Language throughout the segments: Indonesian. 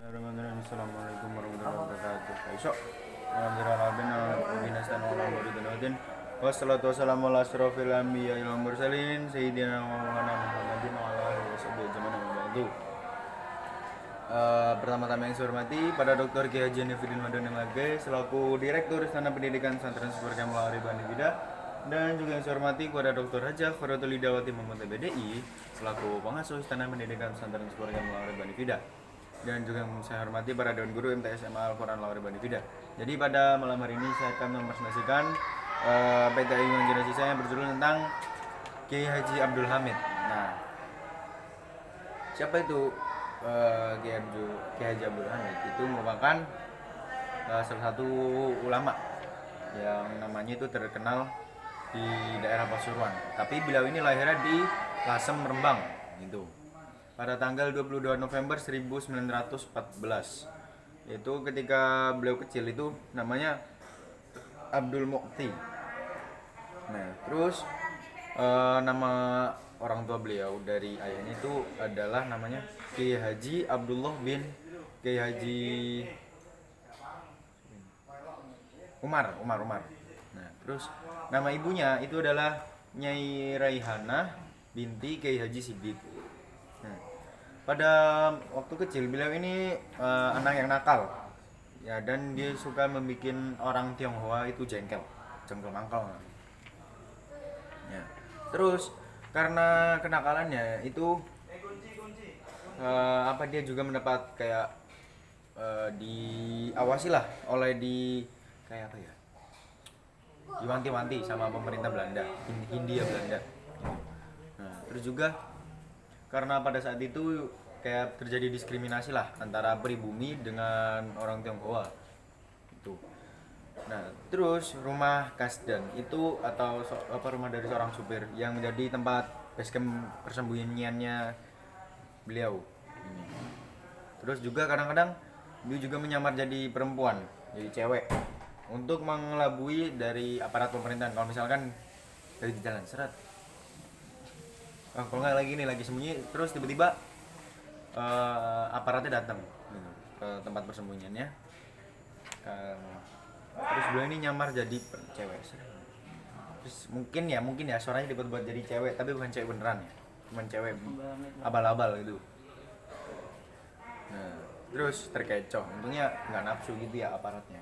Bismillahirrahmanirrahim. Assalamualaikum warahmatullahi wabarakatuh. Besok Alhamdulillah. Wassalatu wassalamu ala asrofil anbiya wal mursalin sayyidina wa maulana Muhammadin wa ala alihi washabihi ajmain. Pertama-tama yang saya hormati pada Dr. Ki Haji Hanifudin Madani Mage selaku Direktur Istana Pendidikan Santren Seperti Melalui Banifida, dan juga yang saya hormati kepada Dr. Hajah Khuratul Lidawati Muhammad BDI selaku Pengasuh Istana Pendidikan Santren Seperti Melalui Banifida, dan juga yang saya hormati para Dewan Guru MTSMA Al-Quran Lawari Banifida. Jadi pada malam hari ini saya akan mempresentasikan PTI Generasi saya yang berjudul tentang Kiai Haji Abdul Hamid. Nah, siapa itu Kiai Haji Abdul Hamid? Itu merupakan salah satu ulama yang namanya itu terkenal di daerah Pasuruan. Tapi beliau ini lahirnya di Lasem, Rembang gitu. Pada tanggal 22 November 1914. Itu ketika beliau kecil itu namanya Abdul Mukti. Nah, terus nama orang tua beliau dari ayahnya itu adalah namanya Kiai Haji Abdullah bin Kiai Haji Umar. Nah, terus nama ibunya itu adalah Nyai Raihana binti Kiai Haji Siddiq. Nah, pada waktu kecil beliau ini anak yang nakal. Ya, dan dia suka membuat orang Tionghoa itu jengkel mangkal. Ya. Terus karena kenakalannya itu dia juga mendapat kayak diawasi lah oleh diwanti-wanti sama pemerintah Belanda, Hindia Belanda. Nah, terus juga karena pada saat itu kayak terjadi diskriminasi lah antara pribumi dengan orang Tionghoa itu. Nah, terus rumah Kasdan itu atau rumah dari seorang supir yang menjadi tempat basecamp persembunyiannya beliau. Terus juga kadang-kadang dia juga menyamar jadi perempuan, jadi cewek untuk mengelabui dari aparat pemerintahan. Kalau misalkan dari jalan seret, kalau nggak lagi sembunyi, terus tiba-tiba aparatnya datang gitu, ke tempat persembunyiannya. Terus beliau ini nyamar jadi cewek. Terus mungkin ya suaranya dibuat jadi cewek, tapi bukan cewek beneran ya, cuma cewek abal-abal gitu. Nah, terus terkecoh, untungnya nggak nafsu gitu ya aparatnya.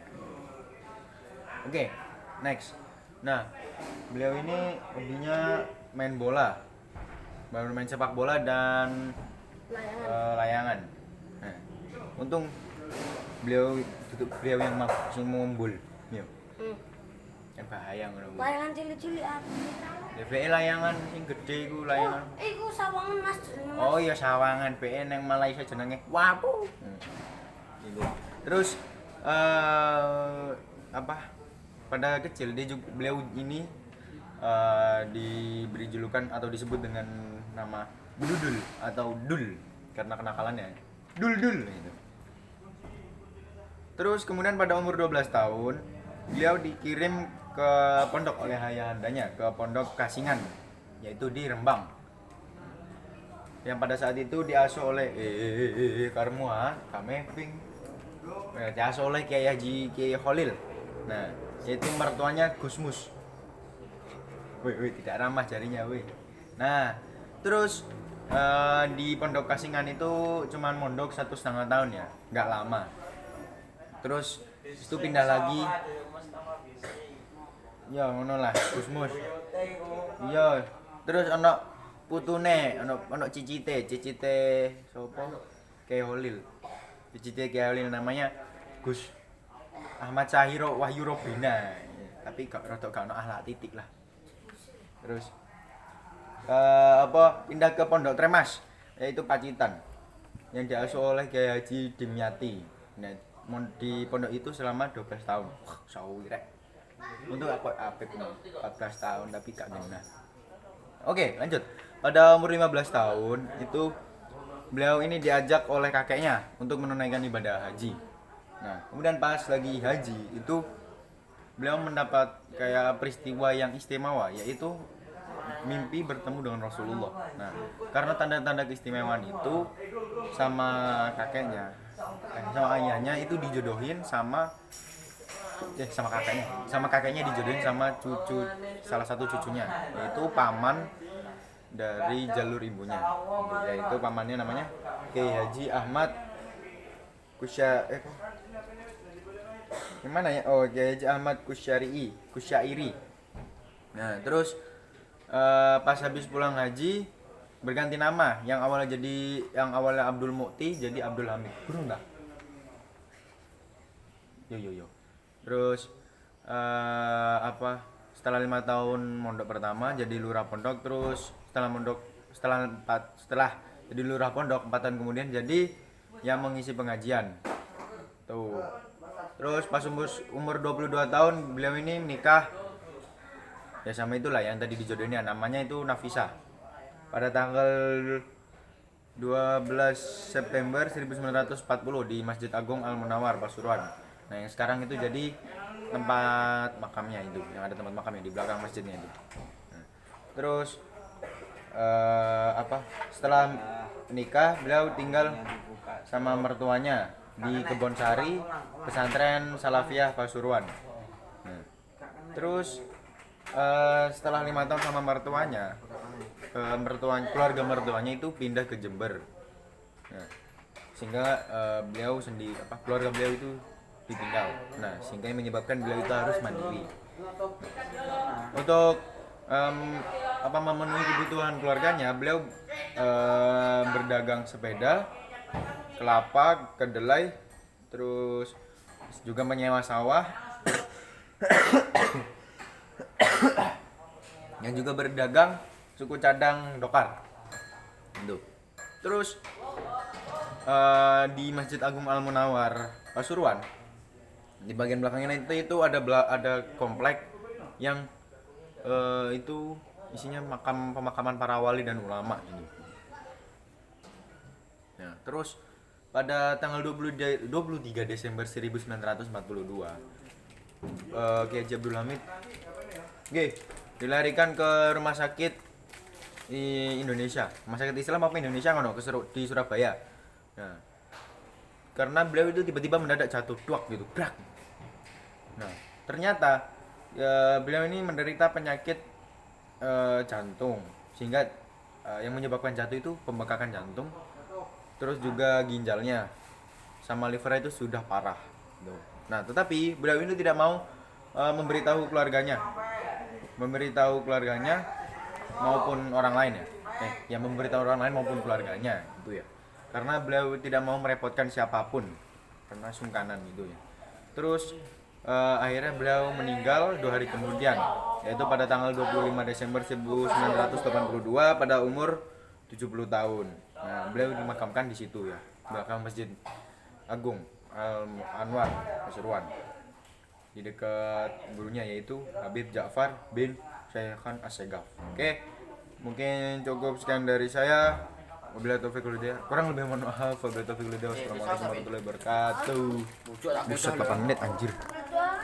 Oke, next. Nah, beliau ini hobinya main bola, baru main sepak bola dan layangan. Nah, untung beliau yang langsung mengumpul. Yo. Kan bahaya ngono. Layangan cilik-cilik DPE layangan sing gede iku layangan. Iku sawangan Mas. Oh iya sawangan PE nang Malaysia jenenge Wapu. Gitu. Terus pada kecil beliau ini diberi julukan atau disebut dengan nama Dul atau Dul karena kenakalannya. Dul gitu. Terus kemudian pada umur 12 tahun beliau dikirim ke pondok oleh ayahandanya ke pondok Kasingan, yaitu di Rembang, yang pada saat itu diasuh oleh diasuh oleh Kiai Haji Kiai Khalil. Nah, yaitu mertuanya Gusmus. Tidak ramah jarinya Nah, terus di pondok Kasingan itu cuman mondok 1,5 tahun ya, nggak lama. Terus itu pindah lagi. Ya ngono lah, Gusmus. Iya, terus ono putune, ono cicite sapa? Kiai Holil. Cicite Kiai Holil namanya Gus Ahmad Syahiro Wahyu Robina. Tapi gak ono ahlak titik lah. Terus pindah ke Pondok Tremas, yaitu Pacitan, yang diasuh oleh Kiai Haji Dimyati. Nah, di pondok itu selama 12 tahun. Sawirek. Untuk apik 14 tahun tapi gak genah. Oke, lanjut. Pada umur 15 tahun itu beliau ini diajak oleh kakeknya untuk menunaikan ibadah haji. Nah, kemudian pas lagi haji itu beliau mendapat kayak peristiwa yang istimewa, yaitu mimpi bertemu dengan Rasulullah. Nah, karena tanda-tanda keistimewaan itu sama kakeknya, sama ayahnya itu dijodohin sama kakeknya dijodohin sama salah satu cucunya, yaitu paman dari jalur ibunya, yaitu pamannya namanya Kiai Haji Ahmad gimana ya, Kiai Haji Ahmad Kusyairi. Nah terus pas habis pulang haji berganti nama, yang awalnya Abdul Mukti jadi Abdul Hamid. Burung nggak? Yo. Terus setelah 5 tahun mondok pertama jadi lurah pondok, terus setelah jadi lurah pondok 4 tahun kemudian jadi yang mengisi pengajian tuh. Terus pas umur 22 tahun beliau ini menikah ya sama itulah yang tadi dijodohin, namanya itu Nafisa, pada tanggal 12 September 1940 di Masjid Agung Al Munawar Pasuruan. Nah yang sekarang itu jadi tempat makamnya, itu yang ada tempat makamnya di belakang masjidnya itu. Nah, terus setelah nikah beliau tinggal sama mertuanya di Kebonsari Pesantren Salafiyah Pasuruan. Nah, terus setelah 5 tahun sama mertuanya, keluarga mertuanya itu pindah ke Jember. Nah, sehingga keluarga beliau itu ditinggal. Nah, sehingga yang menyebabkan beliau itu harus mandiri. Untuk memenuhi kebutuhan keluarganya, beliau berdagang sepeda, kelapa, kedelai, terus juga menyewa sawah, yang juga berdagang suku cadang dokar. Terus di Masjid Agung Al Munawar Pasuruan, di bagian belakangnya itu ada komplek yang itu isinya pemakaman para wali dan ulama ini. Nah, terus pada tanggal 23 Desember 1942 Kiai Haji Abdul Hamid dilarikan ke rumah sakit di Indonesia, rumah sakit Islam apa Indonesia di Surabaya. Nah, karena beliau itu tiba-tiba mendadak jatuh gitu, brak. Nah, ternyata beliau ini menderita penyakit jantung, sehingga yang menyebabkan jatuh itu pembengkakan jantung, terus juga ginjalnya sama livernya itu sudah parah. Nah, tetapi beliau ini tidak mau memberitahu keluarganya maupun orang lain memberitahu orang lain maupun keluarganya itu ya, karena beliau tidak mau merepotkan siapapun karena sungkanan gitu ya. Terus akhirnya beliau meninggal 2 hari kemudian, yaitu pada tanggal 25 Desember 1982 pada umur 70 tahun. Nah, beliau dimakamkan di situ ya, belakang Masjid Agung Al Anwar Pasuruan, di dekat gurunya yaitu Habib Ja'far bin Syaikhan As-Segaf. Oke, mungkin cukup sekian dari saya. Wabillahi taufiq wal hidayah. Kurang lebih mohon maaf. Wabillahi taufiq wal hidayah. Wassalamualaikum warahmatullahi wabarakatuh. Buset 8 menit anjir.